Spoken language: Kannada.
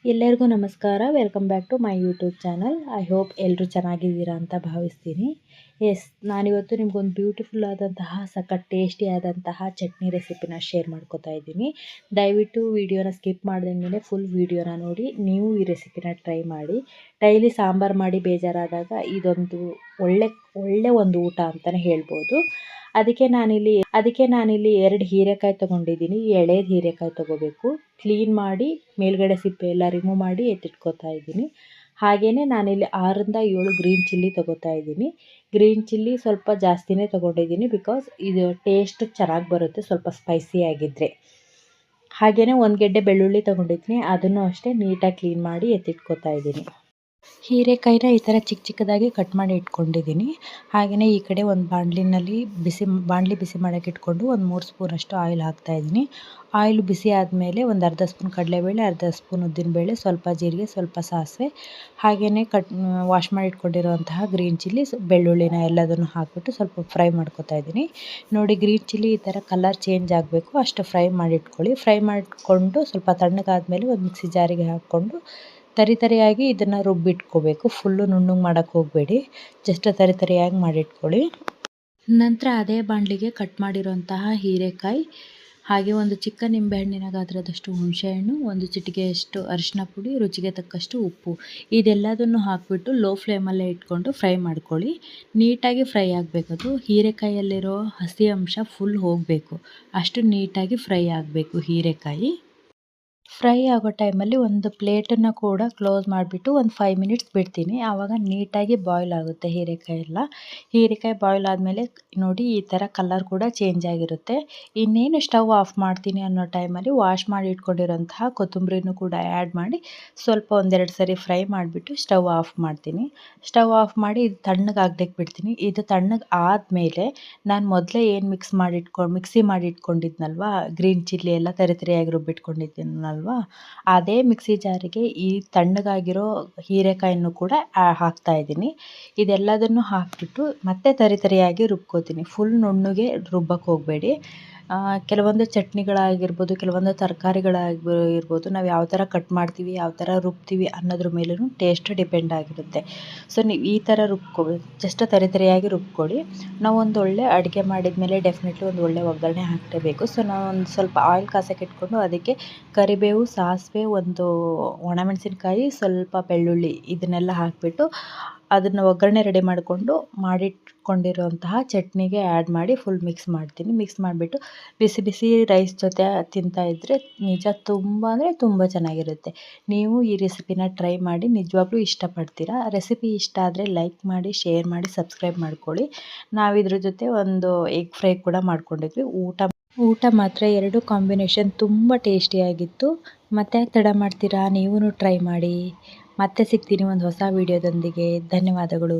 ಎಲ್ಲರಿಗೂ ನಮಸ್ಕಾರ. Welcome back to my YouTube channel. I hope ಎಲ್ಲರೂ ಚೆನ್ನಾಗಿದ್ದೀರಾ ಅಂತ ಭಾವಿಸ್ತೀನಿ. ನಾನಿವತ್ತು ನಿಮ್ಗೊಂದು ಬ್ಯೂಟಿಫುಲ್ ಆದಂತಹ ಸಖತ್ ಟೇಸ್ಟಿ ಆದಂತಹ ಚಟ್ನಿ ರೆಸಿಪಿನ ಶೇರ್ ಮಾಡ್ಕೋತಾ ಇದ್ದೀನಿ. ದಯವಿಟ್ಟು ವಿಡಿಯೋನ ಸ್ಕಿಪ್ ಮಾಡ್ದಂಗೆ ಫುಲ್ ವಿಡಿಯೋನ ನೋಡಿ ನೀವು ಈ ರೆಸಿಪಿನ ಟ್ರೈ ಮಾಡಿ. ಡೈಲಿ ಸಾಂಬಾರು ಮಾಡಿ ಬೇಜಾರಾದಾಗ ಇದೊಂದು ಒಳ್ಳೆ ಒಂದು ಊಟ ಅಂತಲೇ ಹೇಳ್ಬೋದು. ಅದಕ್ಕೆ ನಾನಿಲ್ಲಿ 2 ಹೀರೆಕಾಯಿ ತೊಗೊಂಡಿದ್ದೀನಿ. ಎಳೆದು ಹೀರೆಕಾಯಿ ತೊಗೋಬೇಕು. ಕ್ಲೀನ್ ಮಾಡಿ ಮೇಲ್ಗಡೆ ಸಿಪ್ಪೆ ಎಲ್ಲ ರಿಮೂವ್ ಮಾಡಿ ಎತ್ತಿಟ್ಕೋತಾ ಇದ್ದೀನಿ. ಹಾಗೆಯೇ ನಾನಿಲ್ಲಿ 6ರಿಂದ 7 ಗ್ರೀನ್ ಚಿಲ್ಲಿ ತೊಗೋತಾ ಇದ್ದೀನಿ. ಗ್ರೀನ್ ಚಿಲ್ಲಿ ಸ್ವಲ್ಪ ಜಾಸ್ತಿನೇ ತೊಗೊಂಡಿದ್ದೀನಿ, ಬಿಕಾಸ್ ಇದು ಟೇಸ್ಟ್ ಚೆನ್ನಾಗಿ ಬರುತ್ತೆ ಸ್ವಲ್ಪ ಸ್ಪೈಸಿ ಆಗಿದ್ದರೆ. ಹಾಗೆಯೇ 1 ಗೆಡ್ಡೆ ಬೆಳ್ಳುಳ್ಳಿ ತೊಗೊಂಡಿದ್ದೀನಿ, ಅದನ್ನು ಅಷ್ಟೇ ನೀಟಾಗಿ ಕ್ಲೀನ್ ಮಾಡಿ ಎತ್ತಿಟ್ಕೋತಾ ಇದ್ದೀನಿ. ಹೀರೆಕಾಯಿನ ಈ ಥರ ಚಿಕ್ಕದಾಗಿ ಕಟ್ ಮಾಡಿ ಇಟ್ಕೊಂಡಿದ್ದೀನಿ. ಹಾಗೆಯೇ ಈ ಕಡೆ ಒಂದು ಬಾಣಲಿ ಬಿಸಿ ಮಾಡೋಕ್ಕೆ ಇಟ್ಕೊಂಡು ಒಂದು 3 ಸ್ಪೂನಷ್ಟು ಆಯಿಲ್ ಹಾಕ್ತಾಯಿದ್ದೀನಿ. ಆಯಿಲ್ ಬಿಸಿ ಆದಮೇಲೆ ಒಂದು ಅರ್ಧ ಸ್ಪೂನ್ ಕಡಲೆಬೇಳೆ, ಅರ್ಧ ಸ್ಪೂನ್ ಉದ್ದಿನಬೇಳೆ, ಸ್ವಲ್ಪ ಜೀರಿಗೆ, ಸ್ವಲ್ಪ ಸಾಸಿವೆ, ಹಾಗೆಯೇ ವಾಶ್ ಮಾಡಿ ಇಟ್ಕೊಂಡಿರುವಂತಹ ಗ್ರೀನ್ ಚಿಲ್ಲಿ, ಬೆಳ್ಳುಳ್ಳಿನ ಎಲ್ಲದನ್ನು ಹಾಕಿಬಿಟ್ಟು ಸ್ವಲ್ಪ ಫ್ರೈ ಮಾಡ್ಕೊತಾ ಇದ್ದೀನಿ. ನೋಡಿ, ಗ್ರೀನ್ ಚಿಲ್ಲಿ ಈ ಥರ ಕಲರ್ ಚೇಂಜ್ ಆಗಬೇಕು ಅಷ್ಟು ಫ್ರೈ ಮಾಡಿ ಇಟ್ಕೊಳ್ಳಿ. ಫ್ರೈ ಮಾಡಿಕೊಂಡು ಸ್ವಲ್ಪ ತಣ್ಣಗಾದ್ಮೇಲೆ ಒಂದು ಮಿಕ್ಸಿ ಜಾರಿಗೆ ಹಾಕ್ಕೊಂಡು ತರಿಯಾಗಿ ಇದನ್ನು ರುಬ್ಬಿಟ್ಕೋಬೇಕು. ಫುಲ್ಲು ನುಣ್ಣಗೆ ಮಾಡೋಕ್ಕೆ ಹೋಗಬೇಡಿ, ಜಸ್ಟ್ ತರಿಯಾಗಿ ಮಾಡಿಟ್ಕೊಳ್ಳಿ. ನಂತರ ಅದೇ ಬಾಣಲಿಗೆ ಕಟ್ ಮಾಡಿರೋಂತಹ ಹೀರೆಕಾಯಿ, ಹಾಗೆ ಒಂದು ಚಿಕ್ಕ ನಿಂಬೆಹಣ್ಣಿನ ಗಾತ್ರದಷ್ಟು ಹುಣಸೆಹಣ್ಣು, ಒಂದು ಚಿಟಿಕೆಯಷ್ಟು ಅರಿಶಿನ ಪುಡಿ, ರುಚಿಗೆ ತಕ್ಕಷ್ಟು ಉಪ್ಪು, ಇದೆಲ್ಲದನ್ನು ಹಾಕಿಬಿಟ್ಟು ಲೋ ಫ್ಲೇಮಲ್ಲೇ ಇಟ್ಕೊಂಡು ಫ್ರೈ ಮಾಡ್ಕೊಳ್ಳಿ. ನೀಟಾಗಿ ಫ್ರೈ ಆಗಬೇಕದು. ಹೀರೆಕಾಯಲ್ಲಿರೋ ಹಸಿ ಅಂಶ ಫುಲ್ ಹೋಗಬೇಕು, ಅಷ್ಟು ನೀಟಾಗಿ ಫ್ರೈ ಆಗಬೇಕು ಹೀರೆಕಾಯಿ. ಫ್ರೈ ಆಗೋ ಟೈಮಲ್ಲಿ ಒಂದು ಪ್ಲೇಟನ್ನು ಕೂಡ ಕ್ಲೋಸ್ ಮಾಡಿಬಿಟ್ಟು ಒಂದು 5 ಮಿನಿಟ್ಸ್ ಬಿಡ್ತೀನಿ. ಆವಾಗ ನೀಟಾಗಿ ಬಾಯ್ಲ್ ಆಗುತ್ತೆ ಹೀರೆಕಾಯಿ ಬಾಯ್ಲ್ ಆದಮೇಲೆ ನೋಡಿ ಈ ಥರ ಕಲರ್ ಕೂಡ ಚೇಂಜ್ ಆಗಿರುತ್ತೆ. ಇನ್ನೇನು ಸ್ಟವ್ ಆಫ್ ಮಾಡ್ತೀನಿ ಅನ್ನೋ ಟೈಮಲ್ಲಿ ವಾಶ್ ಮಾಡಿ ಇಟ್ಕೊಂಡಿರೋಂತಹ ಕೊತ್ತಂಬರಿನೂ ಕೂಡ ಆ್ಯಡ್ ಮಾಡಿ ಸ್ವಲ್ಪ 1-2 ಸರಿ ಫ್ರೈ ಮಾಡಿಬಿಟ್ಟು ಸ್ಟವ್ ಆಫ್ ಮಾಡ್ತೀನಿ. ಸ್ಟವ್ ಆಫ್ ಮಾಡಿ ಇದು ತಣ್ಣಗಾಗ್ಲಿಕ್ಕೆ ಬಿಡ್ತೀನಿ. ಇದು ತಣ್ಣಗೆ ಆದಮೇಲೆ ನಾನು ಮೊದಲೇ ಏನು ಮಿಕ್ಸಿ ಮಾಡಿ ಇಟ್ಕೊಂಡಿದ್ನಲ್ವ, ಗ್ರೀನ್ ಚಿಲ್ಲಿ ಎಲ್ಲ ತರಿಯಾಗಿ ರುಬ್ಬಿಟ್ಕೊಂಡಿದ್ದೀನಲ್ವ, ಅದೇ ಮಿಕ್ಸಿ ಜಾರಿಗೆ ಈ ತಣ್ಣಗಾಗಿರೋ ಹೀರೆಕಾಯನ್ನು ಕೂಡ ಹಾಕ್ತಾ ಇದ್ದೀನಿ. ಇದೆಲ್ಲದನ್ನು ಹಾಕಿಬಿಟ್ಟು ಮತ್ತೆ ತರಿಯಾಗಿ ರುಬ್ಕೋತೀನಿ. ಫುಲ್ ನುಣ್ಣಗೆ ರುಬ್ಬಕ್ಕೆ ಹೋಗಬೇಡಿ. ಕೆಲವೊಂದು ಚಟ್ನಿಗಳಾಗಿರ್ಬೋದು, ಕೆಲವೊಂದು ತರಕಾರಿಗಳಾಗಿರ್ಬೋದು, ನಾವು ಯಾವ ಥರ ಕಟ್ ಮಾಡ್ತೀವಿ, ಯಾವ ಥರ ರುಬ್ತೀವಿ ಅನ್ನೋದ್ರ ಮೇಲೂ ಟೇಸ್ಟ್ ಡಿಪೆಂಡ್ ಆಗಿರುತ್ತೆ. ಸೊ ನೀವು ಈ ಥರ ರುಬ್ಕೋಬೇಕು, ಜಸ್ಟ್ ತರಿಯಾಗಿ ರುಬ್ಕೊಳ್ಳಿ. ನಾವು ಒಂದು ಒಳ್ಳೆ ಅಡುಗೆ ಮಾಡಿದ್ಮೇಲೆ ಡೆಫಿನೆಟ್ಲಿ ಒಂದು ಒಳ್ಳೆ ಒಗ್ಗರಣೆ ಹಾಕಲೇಬೇಕು. ಸೊ ನಾವು ಒಂದು ಸ್ವಲ್ಪ ಆಯಿಲ್ ಕಾಸಕ್ಕೆ ಇಟ್ಕೊಂಡು ಅದಕ್ಕೆ ಕರಿಬೇವು, ಸಾಸಿವೆ, ಒಂದು ಒಣಮೆಣಸಿನ್ಕಾಯಿ, ಸ್ವಲ್ಪ ಬೆಳ್ಳುಳ್ಳಿ, ಇದನ್ನೆಲ್ಲ ಹಾಕಿಬಿಟ್ಟು ಅದನ್ನು ಒಗ್ಗರಣೆ ರೆಡಿ ಮಾಡಿಟ್ಕೊಂಡಿರುವಂತಹ ಚಟ್ನಿಗೆ ಆ್ಯಡ್ ಮಾಡಿ ಫುಲ್ ಮಿಕ್ಸ್ ಮಾಡ್ತೀನಿ. ಮಿಕ್ಸ್ ಮಾಡಿಬಿಟ್ಟು ಬಿಸಿ ರೈಸ್ ಜೊತೆ ತಿಂತಾಯಿದ್ರೆ ನಿಜ ತುಂಬ ಅಂದರೆ ತುಂಬ ಚೆನ್ನಾಗಿರುತ್ತೆ. ನೀವು ಈ ರೆಸಿಪಿನ ಟ್ರೈ ಮಾಡಿ, ನಿಜವಾಗ್ಲೂ ಇಷ್ಟಪಡ್ತೀರಾ. ರೆಸಿಪಿ ಇಷ್ಟ ಆದರೆ ಲೈಕ್ ಮಾಡಿ, ಶೇರ್ ಮಾಡಿ, ಸಬ್ಸ್ಕ್ರೈಬ್ ಮಾಡ್ಕೊಳ್ಳಿ. ನಾವಿದ್ರ ಜೊತೆ ಒಂದು ಎಗ್ ಫ್ರೈ ಕೂಡ ಮಾಡ್ಕೊಂಡಿದ್ವಿ. ಊಟ ಮಾತ್ರ 2 ಕಾಂಬಿನೇಷನ್ ತುಂಬ ಟೇಸ್ಟಿಯಾಗಿತ್ತು. ಮತ್ತೆ ತಡ ಮಾಡ್ತೀರಾ, ನೀವೂ ಟ್ರೈ ಮಾಡಿ. ಮತ್ತೆ ಸಿಗ್ತೀನಿ ಒಂದು ಹೊಸ ವಿಡಿಯೋದೊಂದಿಗೆ. ಧನ್ಯವಾದಗಳು.